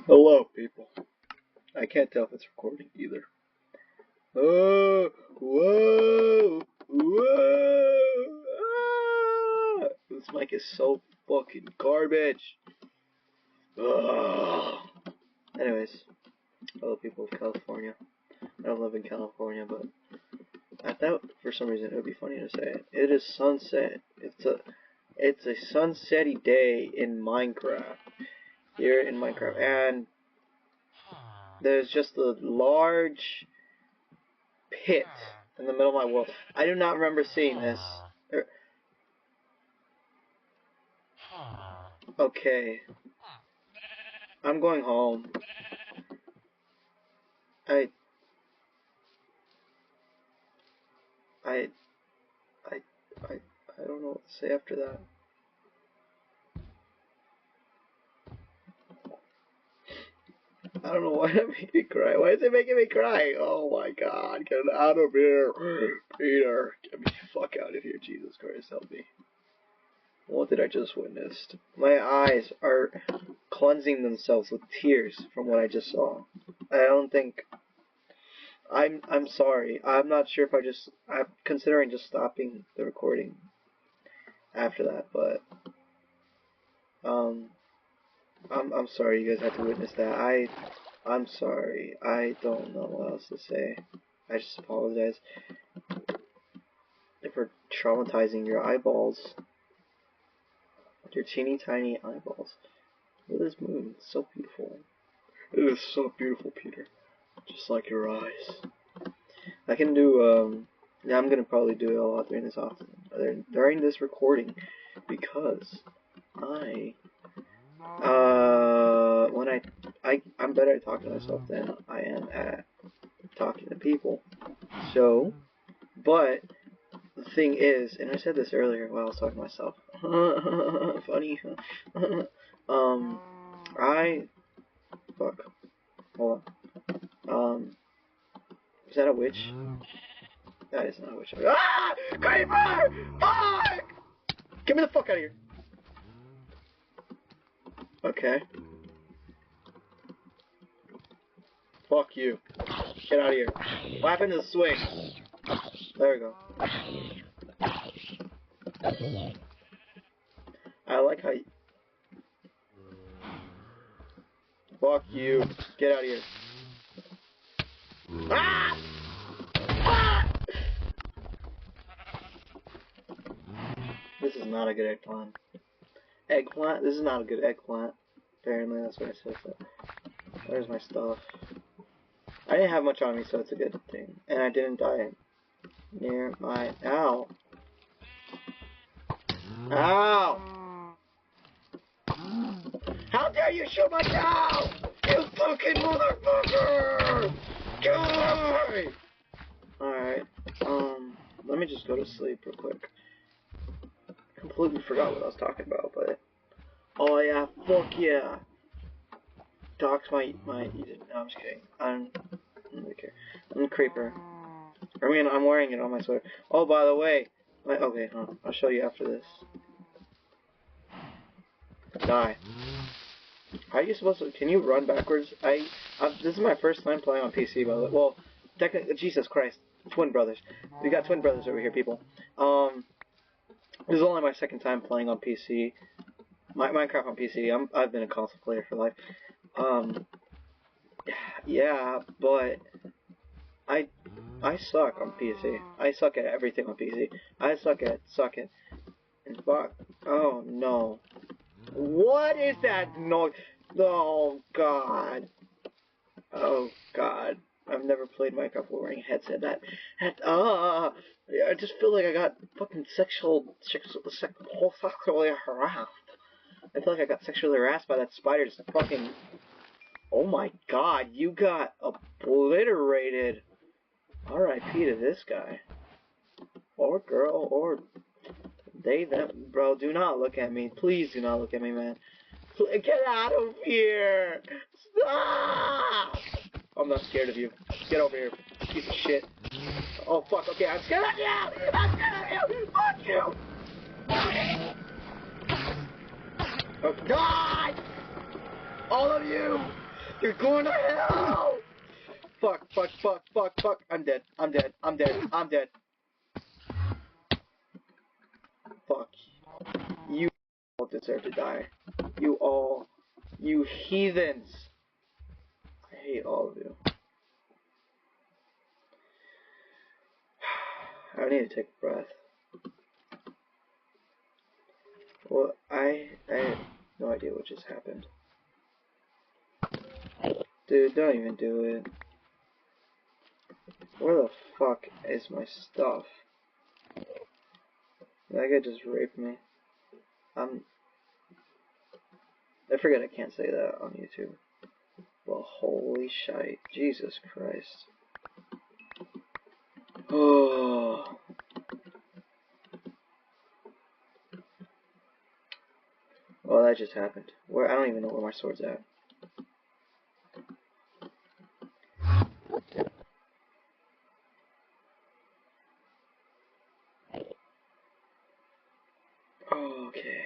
Hello, people. I can't tell if it's recording either. Oh, whoa, whoa! Ah! This mic is so fucking garbage. Ugh. Anyways, hello, people of California. I don't live in California, but I thought for some reason it would be funny to say it. It is sunset. It's a sunsetty day in Minecraft. Here in Minecraft, and there's just a large pit in the middle of my world. I do not remember seeing this. Okay. I'm going home. I don't know what to say after that. I don't know why that made me cry. Why is it making me cry? Oh my god, get out of here. Peter, get me the fuck out of here. Jesus Christ, help me. What did I just witness? My eyes are cleansing themselves with tears from what I just saw. I don't think... I'm sorry. I'm not sure if I'm considering just stopping the recording after that, but I'm sorry you guys had to witness that. I'm sorry. I don't know what else to say. I just apologize for traumatizing your eyeballs. Your teeny tiny eyeballs. Look at this moon. It's so beautiful. It is so beautiful, Peter. Just like your eyes. I can do, yeah, I'm gonna probably do it a lot during this recording, because I'm better at talking to myself than I am at talking to people. So, but the thing is, and I said this earlier while I was talking to myself. Funny. Fuck. Hold on. Is that a witch? That is not a witch. Ah! Creeper! Fuck! Get me the fuck out of here. Okay. Fuck you. Get out of here. What happened to the swing? There we go. I like how you... Fuck you. Get out of here. Ah! Ah! This is not a good eggplant. Eggplant? This is not a good eggplant. Apparently, that's what I said. So. Where's my stuff? I didn't have much on me, so it's a good thing. And I didn't die near my... Ow! Ow! How dare you shoot my cow! You fucking motherfucker! God! Alright, let me just go to sleep real quick. Completely forgot what I was talking about, but... Oh yeah, fuck yeah! Docs my... No, I'm just kidding. I don't really care. I'm a creeper. I mean, I'm wearing it on my sweater. Oh, by the way... Okay, I'll show you after this. Die. How are you supposed to... Can you run backwards? This is my first time playing on PC, by the way. Well, technically... Jesus Christ. Twin brothers. We got twin brothers over here, people. This is only my second time playing on PC. Minecraft on PC. I've been a console player for life. Yeah, but... I suck on PC. I suck at everything on PC. I suck at... And fuck... Oh, no. What is that noise? Oh, God. Oh, God. I've never played Minecraft wearing a headset. I just feel like I got fucking sexually harassed. I feel like I got sexually harassed by that spider just fucking... Oh my God, you got obliterated. R.I.P. to this guy. Or girl, or... They, them, bro, do not look at me. Please do not look at me, man. Get out of here! Stop! I'm not scared of you. Get over here, piece of shit. Oh, fuck, okay, I'm scared of you! I'm scared of you! Fuck you! Oh, God! All of you! You're going to hell! Fuck, fuck, fuck, fuck, fuck. I'm dead. I'm dead. I'm dead. I'm dead. Fuck. You all deserve to die. You all. You heathens. I hate all of you. I need to take a breath. Well, I have no idea what just happened. Dude, don't even do it. Where the fuck is my stuff? That guy just raped me. I forget I can't say that on YouTube. Well, holy shite. Jesus Christ. Oh. Well, that just happened. Where I don't even know where my sword's at. Oh, okay.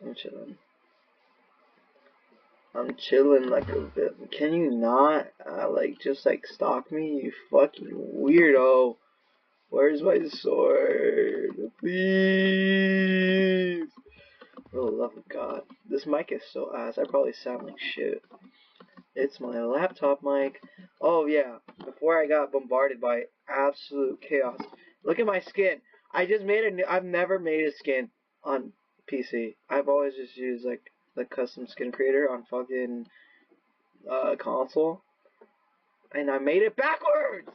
I'm chilling. I'm chilling like a bit. Can you not, just stalk me, you fucking weirdo? Where's my sword? Please! For the love of God. This mic is so ass. I probably sound like shit. It's my laptop mic. Oh yeah, before I got bombarded by absolute chaos. Look at my skin. I just made a new, I've never made a skin on PC. I've always just used like the custom skin creator on fucking console. And I made it backwards!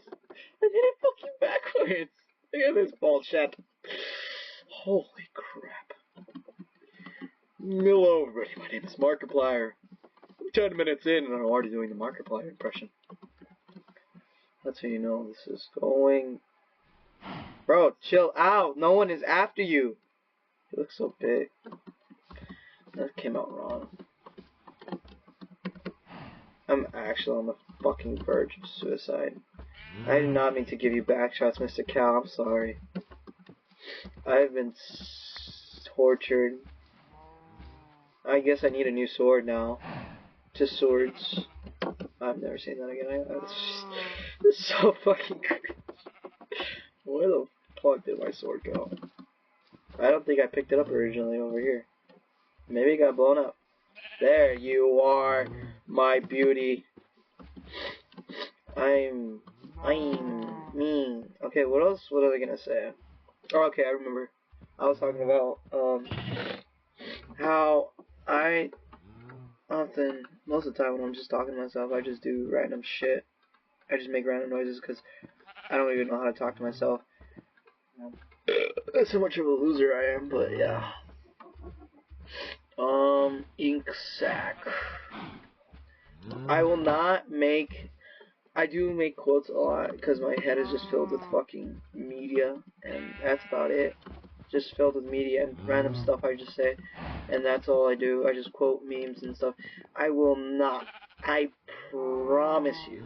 I did it fucking backwards! Look at this bullshit. Holy crap. Hello everybody, my name is Markiplier. 10 minutes in and I'm already doing the Markiplier impression. That's how you know this is going. Bro, chill out. No one is after you. You look so big. That came out wrong. I'm actually on the fucking verge of suicide. I did not mean to give you back shots, Mr. Cow. I'm sorry. I've been tortured. I guess I need a new sword now. Just swords. I've never seen that again. This is so fucking crazy. Where the fuck did my sword go? I don't think I picked it up originally over here. Maybe it got blown up. There you are, my beauty. I'm mean. Okay, what else? What was I gonna say? Oh, okay, I remember. I was talking about how I often, most of the time when I'm just talking to myself, I just do random shit. I just make random noises because I don't even know how to talk to myself. That's how much of a loser I am, but yeah. Ink sac. I will not make. I do make quotes a lot because my head is just filled with fucking media, and that's about it. Just filled with media and random stuff I just say, and that's all I do. I just quote memes and stuff. I will not. I promise you,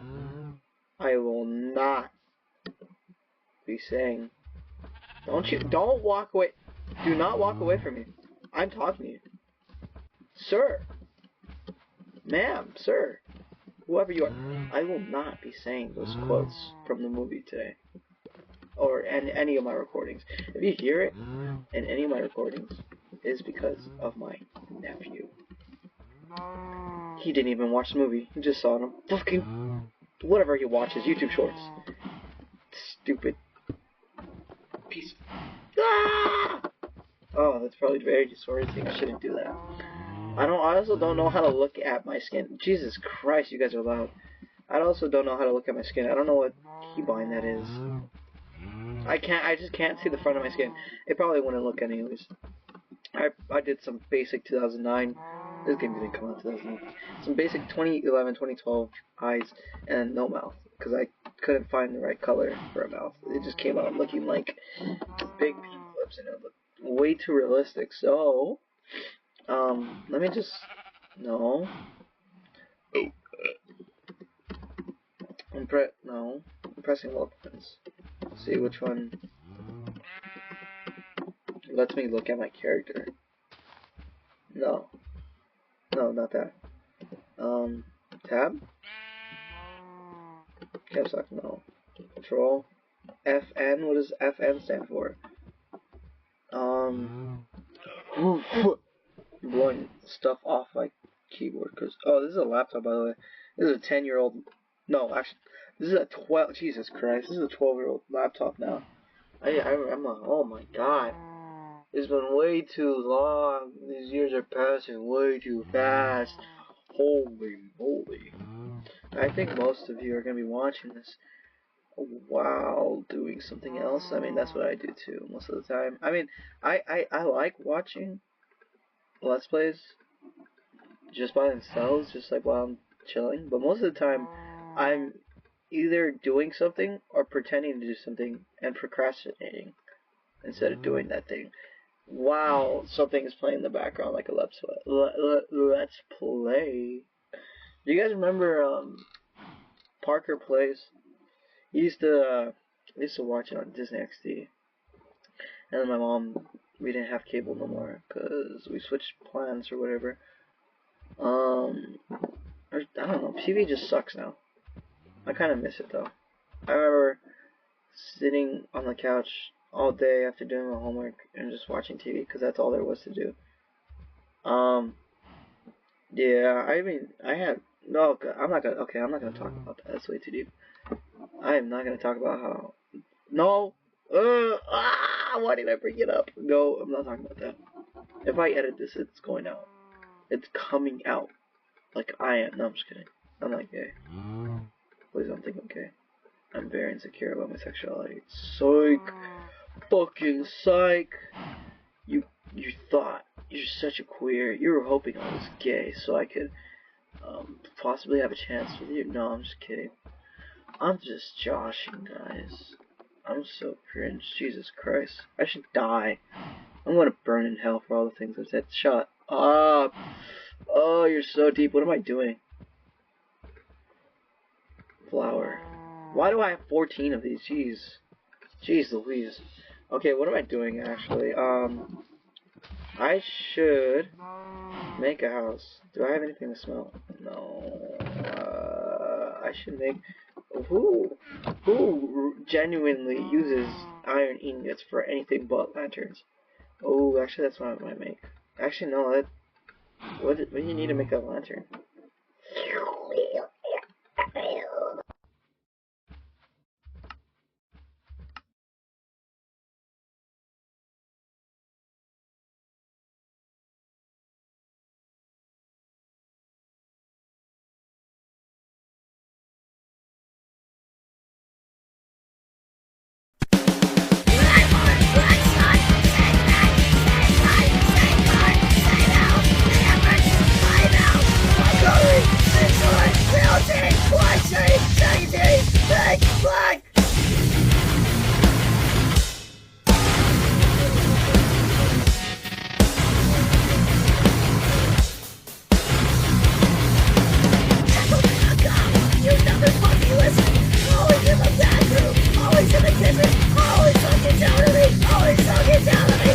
I will not be saying. Don't walk away. Do not walk away from me. I'm talking to you. Sir. Ma'am, sir. Whoever you are. I will not be saying those quotes from the movie today. Or in any of my recordings. If you hear it in any of my recordings, it is because of my nephew. He didn't even watch the movie. He just saw it on fucking whatever he watches, YouTube shorts. Stupid piece of... Ah! Oh, that's probably very disorienting. I shouldn't do that. I also don't know how to look at my skin. Jesus Christ, you guys are loud. I also don't know how to look at my skin. I don't know what keybind that is. I just can't see the front of my skin. It probably wouldn't look anyways. I did some basic 2009. This game didn't come out in 2009. Some basic 2011, 2012 eyes and no mouth. Because I couldn't find the right color for a mouth. It just came out looking like big pink lips and it looked way too realistic. So, let me just... No. I'm pressing all buttons. See which one lets me look at my character. No, not that. Tab? Caps lock, no. Control. FN, what does FN stand for? Blowing stuff off my keyboard, cause, oh, this is a laptop, by the way. This is a 10-year-old, no, actually, this is a 12, Jesus Christ, this is a 12-year-old laptop now. I'm like, oh my god. It's been way too long. These years are passing way too fast. Holy moly. I think most of you are going to be watching this while doing something else. I mean, that's what I do too most of the time. I mean, I like watching Let's Plays just by themselves, just like while I'm chilling. But most of the time, I'm either doing something or pretending to do something and procrastinating instead of doing that thing while something is playing in the background, like a Let's Play. Do you guys remember Parker Plays? I used to watch it on Disney XD, and then my mom, we didn't have cable no more because we switched plans or whatever. I don't know, TV just sucks now. I kind of miss it though. I remember sitting on the couch all day after doing my homework and just watching TV because that's all there was to do. Yeah, I mean, I had no. I'm not gonna talk about that. That's way too deep. I am not gonna talk about how. No. Why did I bring it up? No, I'm not talking about that. If I edit this, it's going out. It's coming out. Like I am. No, I'm just kidding. I'm not gay. Please don't think I'm gay. I'm very insecure about my sexuality. Psych. Fucking psych. You thought you're such a queer. You were hoping I was gay so I could possibly have a chance with you. No, I'm just kidding. I'm just joshing, guys. I'm so cringe. Jesus Christ. I should die. I'm gonna burn in hell for all the things I've said. Shut up. Oh, you're so deep. What am I doing? Flower. Why do I have 14 of these? Jeez Louise. Okay, what am I doing actually? I should make a house. Do I have anything to smell? No. I should make. Who genuinely uses iron ingots for anything but lanterns? Oh, actually, that's what I might make. Actually, no. What do you need to make a lantern? Always in the kitchen, always talking down to me, always talking down to me.